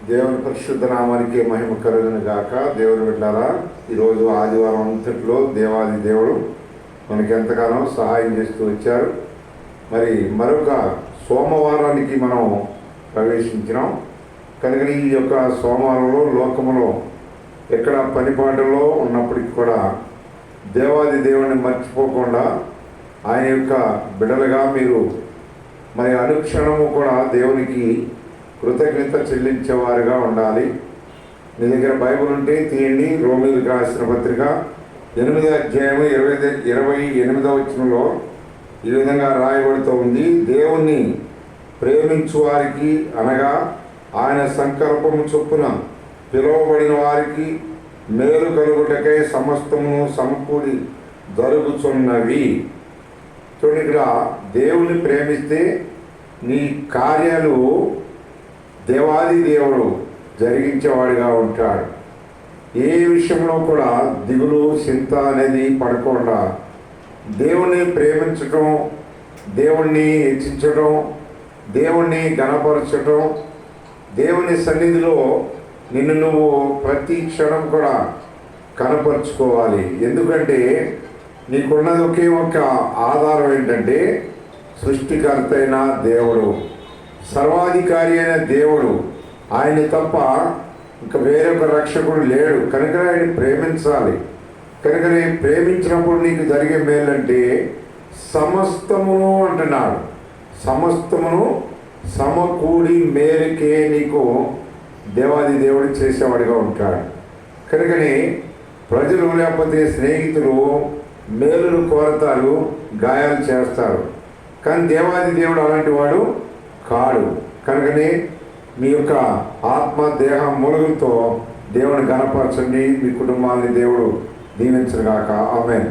దేవుని పరిశుద్ధ నామానికి మహిమ కలుగును గాక. దేవుని బిడ్డలారా, ఈరోజు ఆదివారం అంతట్లో దేవాది దేవుడు మనకి ఎంతగానో సహాయం చేస్తూ వచ్చారు. మరి మరొక సోమవారానికి మనం ప్రవేశించినాం కనుక ఈ యొక్క సోమవారంలో లోకములో ఎక్కడ పనిపాటలో ఉన్నప్పటికీ కూడా దేవాది దేవుడిని మర్చిపోకుండా ఆయన యొక్క బిడ్డలుగా మీరు మరి అనుక్షణము కూడా దేవునికి కృతజ్ఞత చెల్లించేవారుగా ఉండాలి. మీ దగ్గర బైబిల్ ఉంటే తీయండి. రోమీయులకు రాసిన పత్రిక 8వ అధ్యాయం 28వ వచనంలో ఈ విధంగా రాయబడుతూ ఉంది. దేవుణ్ణి ప్రేమించు వారికి అనగా ఆయన సంకల్పము చొప్పున పిలువబడిన వారికి మేలు కలుగుటకై సమస్తమును సమకూడి జరుగుతున్నవి. చూడండి, ఇక్కడ దేవుని ప్రేమిస్తే నీ కార్యాలు దేవాది దేవుడు జరిగించేవాడిగా ఉంటాడు. ఏ విషయంలో కూడా దిగులు చింత అనేది పడకుండా దేవుణ్ణి ప్రేమించటం, దేవుణ్ణి హెచ్చించడం, దేవుణ్ణి ఘనపరచటం, దేవుని సన్నిధిలో నిన్ను నువ్వు ప్రతి క్షణం కూడా కనపరుచుకోవాలి. ఎందుకంటే నీకున్నది ఒకే ఒక్క ఆధారం ఏంటంటే సృష్టికర్త అయిన దేవుడు, సర్వాధికారి అయిన దేవుడు. ఆయన తప్ప ఇంకా వేరొక రక్షకుడు లేడు. కనుక ఆయన ప్రేమించాలి. కనుక నేను ప్రేమించినప్పుడు నీకు జరిగే మేలంటే సమస్తమును అంటున్నాడు. సమస్తమును సమకూడి మేలుకే నీకు దేవాది దేవుడు చేసేవాడిగా ఉంటాడు. కనుకని ప్రజలు లేకపోతే స్నేహితులు మేలును కోరతారు, గాయాలు చేస్తారు. కానీ దేవాది దేవుడు అలాంటి వాడు కాడు. కనుకనే మీ యొక్క ఆత్మ దేహ మూలుగులతో దేవుని ఘనపరచండి. మీ కుటుంబాన్ని దేవుడు దీవించగాక. ఆమేన్.